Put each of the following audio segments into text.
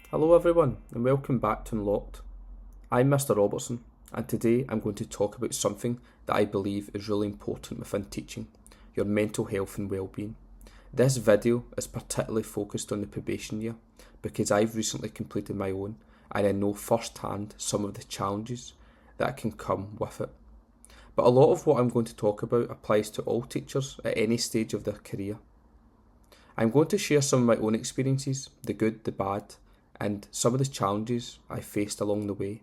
Hello everyone and welcome back to Unlocked. I'm Mr. Robertson and today I'm going to talk about something that I believe is really important within teaching, your mental health and well-being. This video is particularly focused on the probation year because I've recently completed my own and I know firsthand some of the challenges that can come with it. But a lot of what I'm going to talk about applies to all teachers at any stage of their career. I'm going to share some of my own experiences, the good, the bad, and some of the challenges I faced along the way.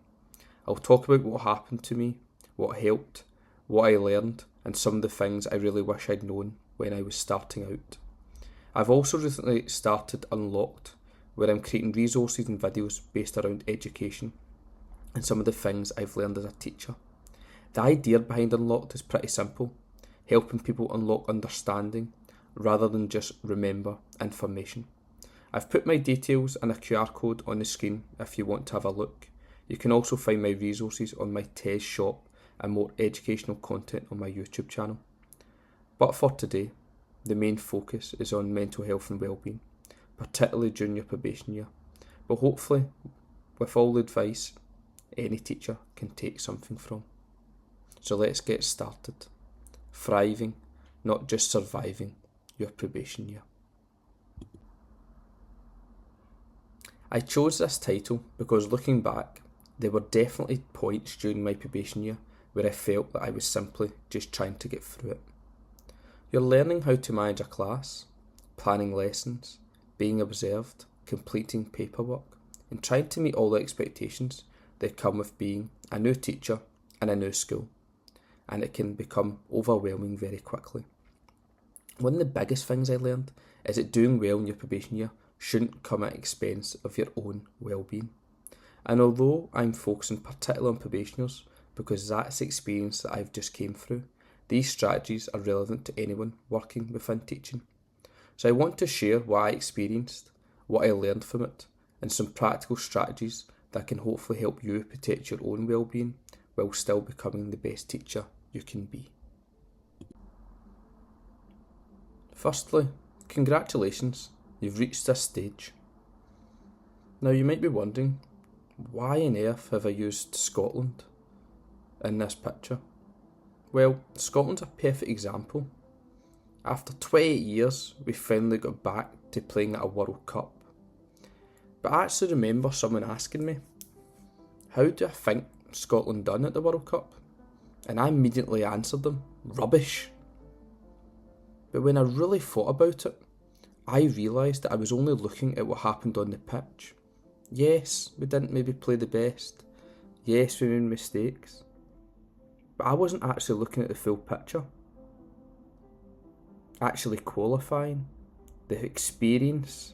I'll talk about what happened to me, what helped, what I learned, and some of the things I really wish I'd known when I was starting out. I've also recently started Unlocked, where I'm creating resources and videos based around education and some of the things I've learned as a teacher. The idea behind Unlocked is pretty simple, helping people unlock understanding rather than just remember information. I've put my details and a QR code on the screen if you want to have a look. You can also find my resources on my TES shop and more educational content on my YouTube channel. But for today, the main focus is on mental health and well-being, particularly during your probation year. But hopefully, with all the advice, any teacher can take something from. So let's get started. Thriving, not just surviving your probation year. I chose this title because looking back, there were definitely points during my probation year where I felt that I was simply just trying to get through it. You're learning how to manage a class, planning lessons, being observed, completing paperwork, and trying to meet all the expectations that come with being a new teacher in a new school, and it can become overwhelming very quickly. One of the biggest things I learned is that doing well in your probation year shouldn't come at expense of your own well-being. And although I'm focusing particularly on probationers because that's the experience that I've just came through, these strategies are relevant to anyone working within teaching. So I want to share what I experienced, what I learned from it, and some practical strategies that can hopefully help you protect your own well-being while still becoming the best teacher you can be. Firstly, congratulations. You've reached this stage. Now you might be wondering, why on earth have I used Scotland in this picture? Well, Scotland's a perfect example. After 28 years, we finally got back to playing at a World Cup. But I actually remember someone asking me, how do I think Scotland done at the World Cup? And I immediately answered them, rubbish. But when I really thought about it, I realised that I was only looking at what happened on the pitch. Yes, we didn't maybe play the best. Yes, we made mistakes. But I wasn't actually looking at the full picture. Actually qualifying, the experience,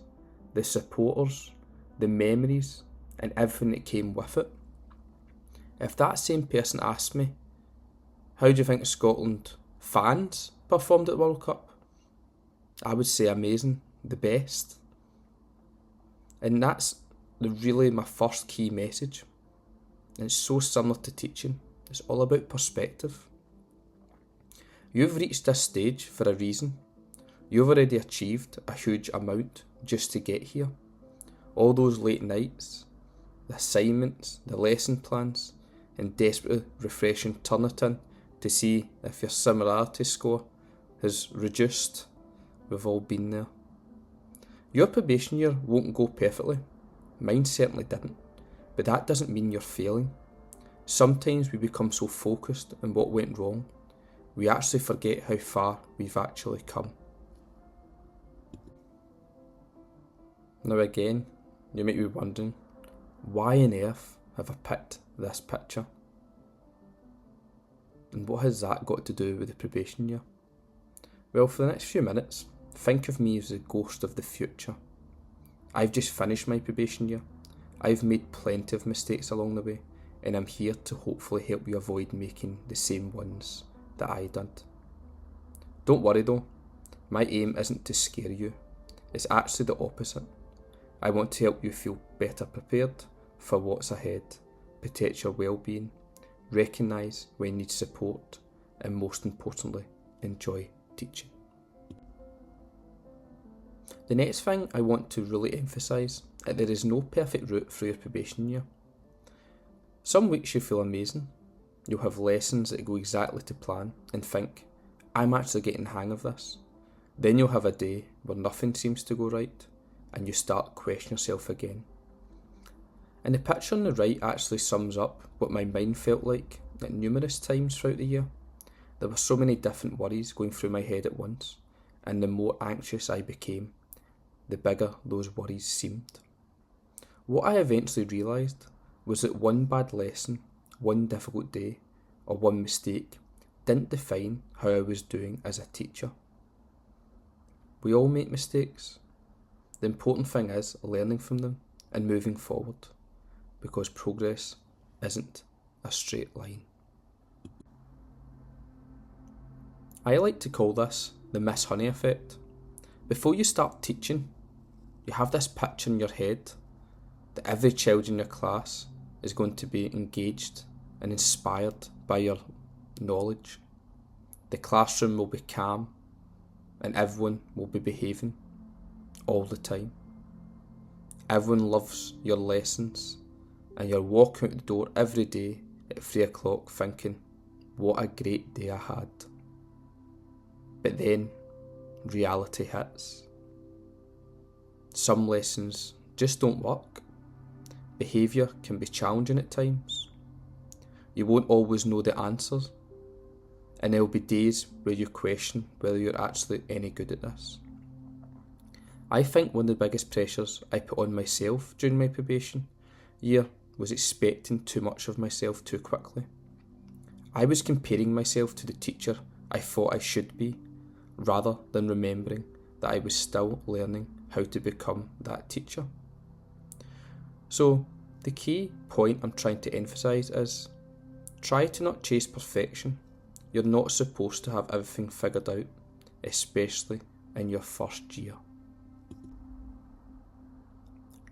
the supporters, the memories, and everything that came with it. If that same person asked me, how do you think Scotland fans performed at the World Cup? I would say amazing, the best. And that's really my first key message. And it's so similar to teaching. It's all about perspective. You've reached this stage for a reason. You've already achieved a huge amount just to get here. All those late nights, the assignments, the lesson plans, and desperately refreshing Turnitin to see if your similarity score has reduced. We've all been there. Your probation year won't go perfectly. Mine certainly didn't. But that doesn't mean you're failing. Sometimes we become so focused on what went wrong, we actually forget how far we've actually come. Now again, you might be wondering, why on earth have I picked this picture? And what has that got to do with the probation year? Well, for the next few minutes, think of me as the ghost of the future. I've just finished my probation year. I've made plenty of mistakes along the way, and I'm here to hopefully help you avoid making the same ones that I did. Don't worry though, my aim isn't to scare you. It's actually the opposite. I want to help you feel better prepared for what's ahead, protect your well-being, recognise when you need support, and most importantly, enjoy teaching. The next thing I want to really emphasise is that there is no perfect route through your probation year. Some weeks you feel amazing. You'll have lessons that go exactly to plan and think, I'm actually getting the hang of this. Then you'll have a day where nothing seems to go right and you start questioning yourself again. And the picture on the right actually sums up what my mind felt like at numerous times throughout the year. There were so many different worries going through my head at once, and the more anxious I became, the bigger those worries seemed. What I eventually realised was that one bad lesson, one difficult day, or one mistake didn't define how I was doing as a teacher. We all make mistakes. The important thing is learning from them and moving forward, because progress isn't a straight line. I like to call this the Miss Honey effect. Before you start teaching, you have this picture in your head that every child in your class is going to be engaged and inspired by your knowledge. The classroom will be calm and everyone will be behaving all the time. Everyone loves your lessons and you're walking out the door every day at 3 o'clock thinking, what a great day I had. But then reality hits. Some lessons just don't work. Behaviour can be challenging at times. You won't always know the answers, and there will be days where you question whether you're actually any good at this. I think one of the biggest pressures I put on myself during my probation year was expecting too much of myself too quickly. I was comparing myself to the teacher I thought I should be, rather than remembering that I was still learning how to become that teacher. So, the key point I'm trying to emphasise is, try to not chase perfection. You're not supposed to have everything figured out, especially in your first year.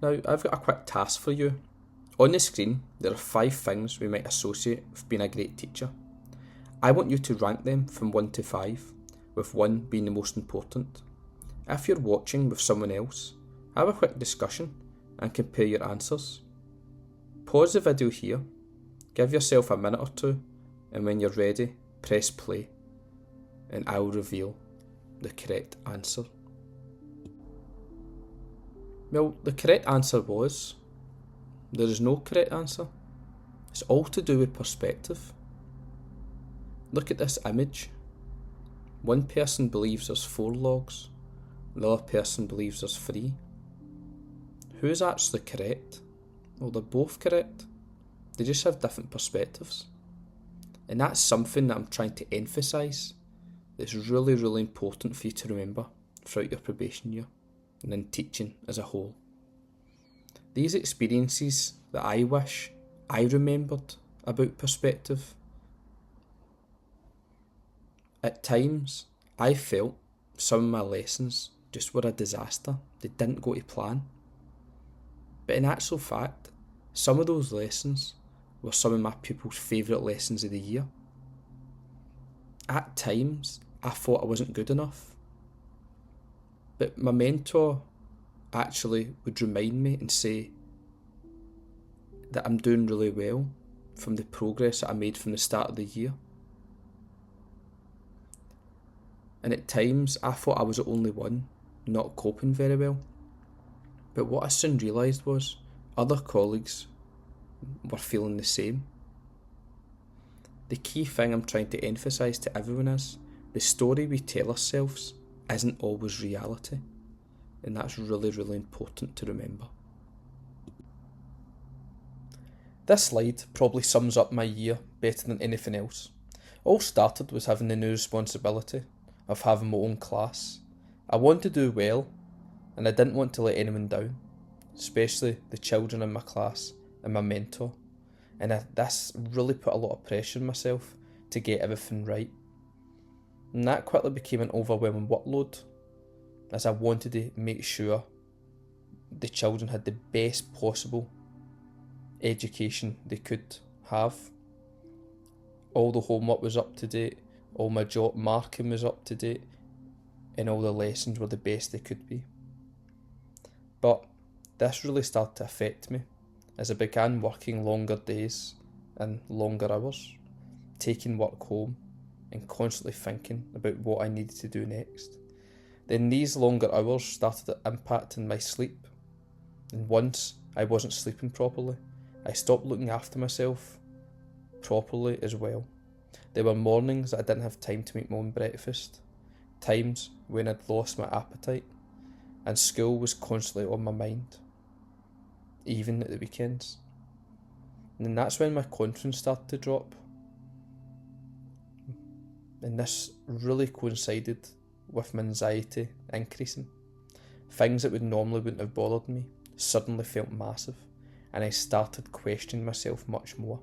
Now, I've got a quick task for you. On the screen, there are 5 things we might associate with being a great teacher. I want you to rank them from 1 to 5, with 1 being the most important. If you're watching with someone else, have a quick discussion and compare your answers. Pause the video here, give yourself a minute or 2, and when you're ready, press play, and I'll reveal the correct answer. Well, the correct answer was, there is no correct answer. It's all to do with perspective. Look at this image. One person believes there's 4 logs, the other person believes there's 3. Who's actually correct? Well, they're both correct. They just have different perspectives. And that's something that I'm trying to emphasise. That's really, really important for you to remember throughout your probation year and in teaching as a whole. These experiences that I wish I remembered about perspective. At times, I felt some of my lessons just were a disaster. They didn't go to plan. But in actual fact, some of those lessons were some of my pupils' favourite lessons of the year. At times, I thought I wasn't good enough. But my mentor actually would remind me and say that I'm doing really well from the progress that I made from the start of the year. And at times, I thought I was the only one not coping very well. But what I soon realised was other colleagues were feeling the same. The key thing I'm trying to emphasise to everyone is the story we tell ourselves isn't always reality. And that's really, really important to remember. This slide probably sums up my year better than anything else. All started was having the new responsibility of having my own class. I wanted to do well, and I didn't want to let anyone down, especially the children in my class and my mentor. And this really put a lot of pressure on myself to get everything right. And that quickly became an overwhelming workload, as I wanted to make sure the children had the best possible education they could have. All the homework was up to date, all my job marking was up to date, and all the lessons were the best they could be. But this really started to affect me as I began working longer days and longer hours, taking work home and constantly thinking about what I needed to do next. Then these longer hours started impacting my sleep, and once I wasn't sleeping properly, I stopped looking after myself properly as well. There were mornings that I didn't have time to make my own breakfast, times when I'd lost my appetite, and school was constantly on my mind, even at the weekends. And then that's when my confidence started to drop. And this really coincided with my anxiety increasing. Things that would normally wouldn't have bothered me suddenly felt massive, and I started questioning myself much more.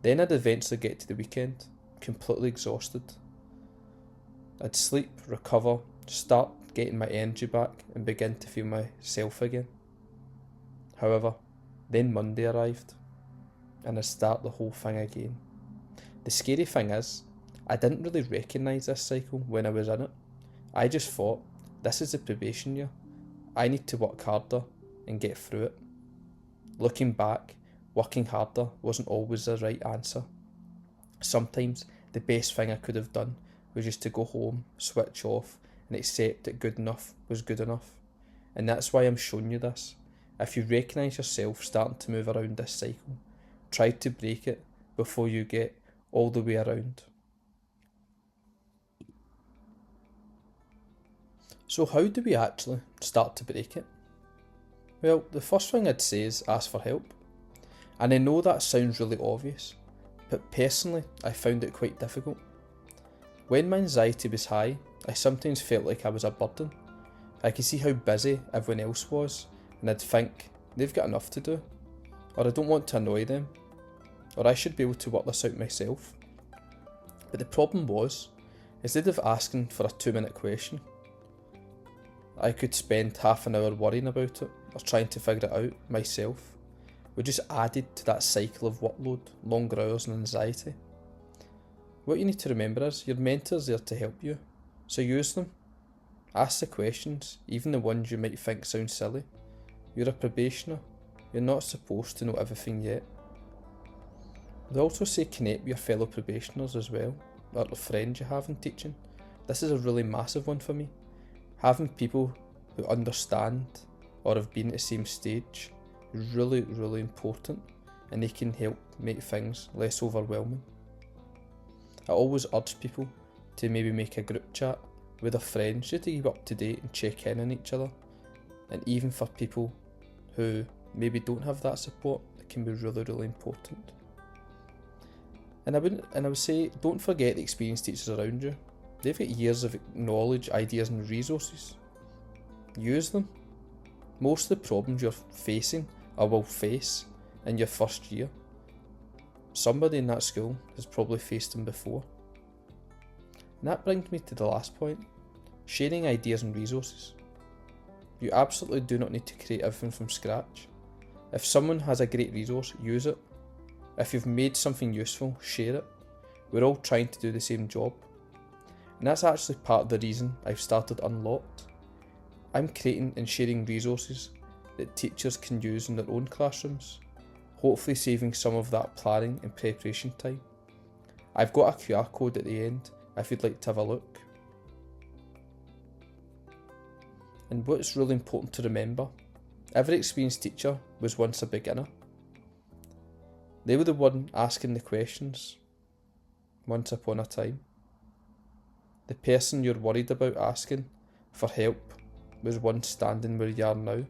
Then I'd eventually get to the weekend, completely exhausted. I'd sleep, recover, start getting my energy back, and begin to feel myself again. However, then Monday arrived, and I'd start the whole thing again. The scary thing is, I didn't really recognise this cycle when I was in it. I just thought, this is the probation year. I need to work harder and get through it. Looking back, working harder wasn't always the right answer. Sometimes the best thing I could have done was just to go home, switch off, and accept that good enough was good enough. And that's why I'm showing you this. If you recognise yourself starting to move around this cycle, try to break it before you get all the way around. So how do we actually start to break it? Well, the first thing I'd say is ask for help. And I know that sounds really obvious, but personally I found it quite difficult. When my anxiety was high, I sometimes felt like I was a burden. I could see how busy everyone else was, and I'd think, they've got enough to do, or I don't want to annoy them, or I should be able to work this out myself. But the problem was, instead of asking for a 2-minute question, I could spend half an hour worrying about it, or trying to figure it out myself, which just added to that cycle of workload, longer hours and anxiety. What you need to remember is, your mentor's there to help you, so use them. Ask the questions, even the ones you might think sound silly. You're a probationer, you're not supposed to know everything yet. I'd also say connect with your fellow probationers as well, or the friends you have in teaching. This is a really massive one for me. Having people who understand or have been at the same stage is really, really important, and they can help make things less overwhelming. I always urge people to maybe make a group chat with their friends just to keep up to date and check in on each other. And even for people who maybe don't have that support, it can be really, really important. And I would say, don't forget the experienced teachers around you. They've got years of knowledge, ideas and resources. Use them. Most of the problems you're facing or will face in your first year, somebody in that school has probably faced them before. And that brings me to the last point, sharing ideas and resources. You absolutely do not need to create everything from scratch. If someone has a great resource, use it. If you've made something useful, share it. We're all trying to do the same job. And that's actually part of the reason I've started UnlockED. I'm creating and sharing resources that teachers can use in their own classrooms, hopefully saving some of that planning and preparation time. I've got a QR code at the end if you'd like to have a look. And what's really important to remember, every experienced teacher was once a beginner. They were the one asking the questions once upon a time. The person you're worried about asking for help was once standing where you are now.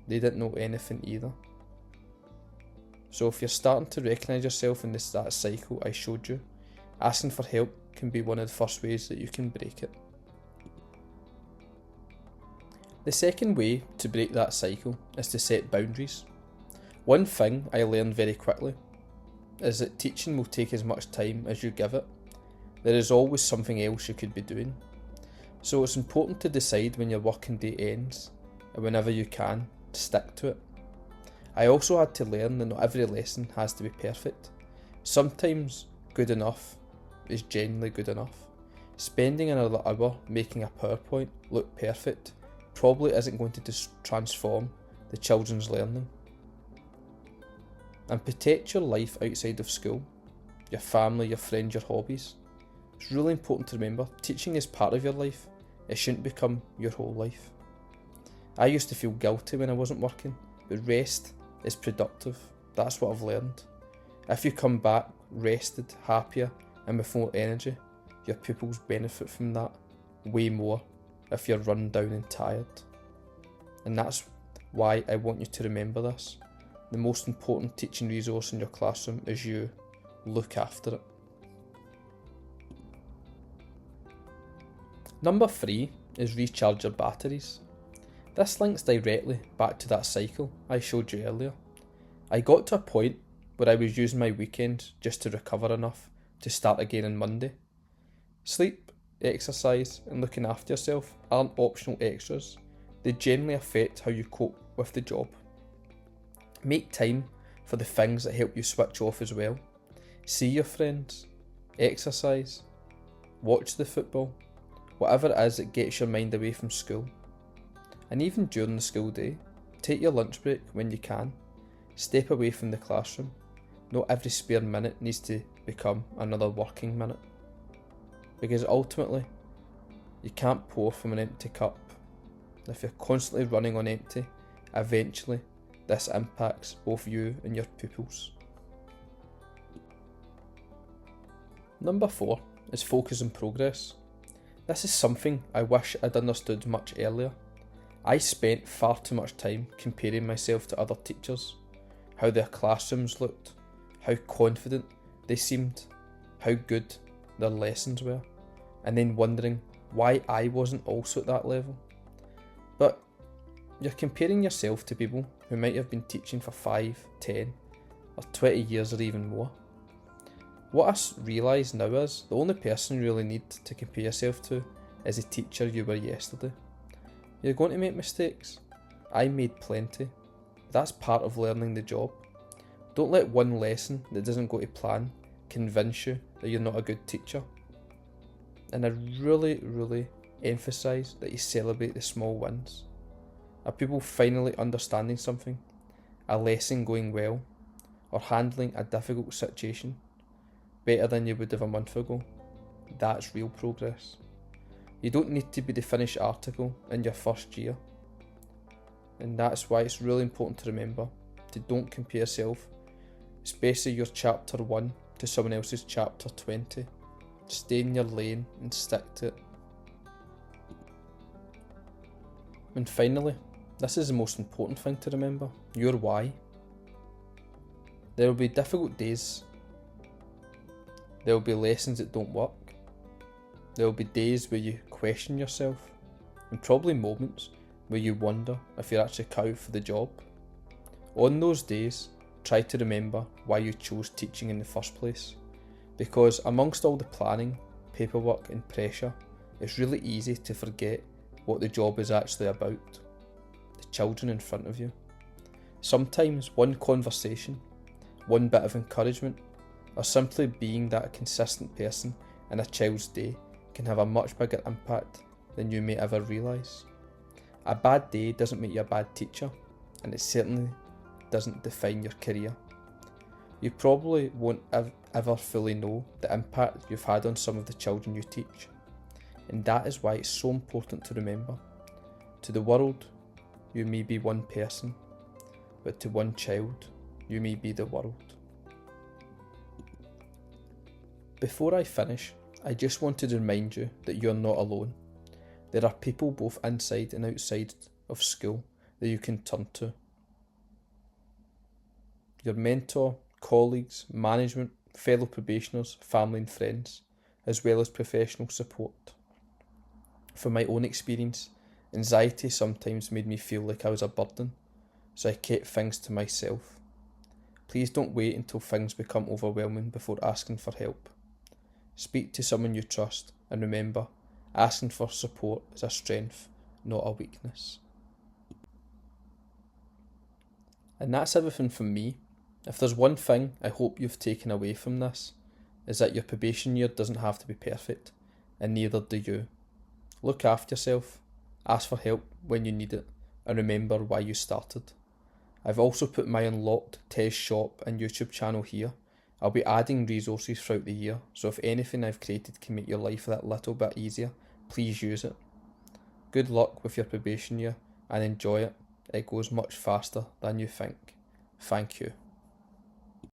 They didn't know anything either. So if you're starting to recognise yourself in that cycle I showed you, asking for help can be one of the first ways that you can break it. The second way to break that cycle is to set boundaries. One thing I learned very quickly is that teaching will take as much time as you give it. There is always something else you could be doing. So it's important to decide when your working day ends, and whenever you can, stick to it. I also had to learn that not every lesson has to be perfect. Sometimes good enough is genuinely good enough. Spending another hour making a PowerPoint look perfect probably isn't going to transform the children's learning. And protect your life outside of school, your family, your friends, your hobbies. It's really important to remember, teaching is part of your life. It shouldn't become your whole life. I used to feel guilty when I wasn't working, but rest is productive. That's what I've learned. If you come back rested, happier, and with more energy, your pupils benefit from that way more if you're run down and tired. And that's why I want you to remember this. The most important teaching resource in your classroom is you. Look after it. Number 3 is recharge your batteries. This links directly back to that cycle I showed you earlier. I got to a point where I was using my weekends just to recover enough to start again on Monday. Sleep, exercise, and looking after yourself aren't optional extras. They generally affect how you cope with the job. Make time for the things that help you switch off as well. See your friends, exercise, watch the football, whatever it is that gets your mind away from school. And even during the school day, take your lunch break when you can. Step away from the classroom. Not every spare minute needs to become another working minute. Because ultimately, you can't pour from an empty cup. If you're constantly running on empty, eventually this impacts both you and your pupils. Number 4 is focus on progress. This is something I wish I'd understood much earlier. I spent far too much time comparing myself to other teachers, how their classrooms looked, how confident they seemed, how good their lessons were, and then wondering why I wasn't also at that level. But you're comparing yourself to people who might have been teaching for 5, 10, or 20 years or even more. What I realise now is the only person you really need to compare yourself to is the teacher you were yesterday. You're going to make mistakes. I made plenty. That's part of learning the job. Don't let one lesson that doesn't go to plan convince you that you're not a good teacher. And I really emphasise that you celebrate the small wins. Are people finally understanding something, a lesson going well, or handling a difficult situation better than you would have a month ago? That's real progress. You don't need to be the finished article in your first year. And that's why it's really important to remember to don't compare yourself, especially your chapter 1 to someone else's chapter 20. Stay in your lane and stick to it. And finally, this is the most important thing to remember, your why. There will be difficult days. There will be lessons that don't work. There will be days where you question yourself, and probably moments where you wonder if you're actually cut out for the job. On those days, try to remember why you chose teaching in the first place. Because amongst all the planning, paperwork and pressure, it's really easy to forget what the job is actually about. The children in front of you. Sometimes one conversation, one bit of encouragement, or simply being that consistent person in a child's day can have a much bigger impact than you may ever realise. A bad day doesn't make you a bad teacher, and it certainly doesn't define your career. You probably won't ever fully know the impact you've had on some of the children you teach, and that is why it's so important to remember. To the world, you may be one person, but to one child, you may be the world. Before I finish, I just wanted to remind you that you're not alone. There are people both inside and outside of school that you can turn to. Your mentor, colleagues, management, fellow probationers, family and friends, as well as professional support. From my own experience, anxiety sometimes made me feel like I was a burden, so I kept things to myself. Please don't wait until things become overwhelming before asking for help. Speak to someone you trust, and remember, asking for support is a strength, not a weakness. And that's everything from me. If there's one thing I hope you've taken away from this, is that your probation year doesn't have to be perfect, and neither do you. Look after yourself, Ask for help when you need it, and remember why you started. I've also put my Unlocked test shop and YouTube channel here. I'll be adding resources throughout the year, so if anything I've created can make your life that little bit easier, please use it. Good luck with your probation year and enjoy it. It goes much faster than you think. Thank you.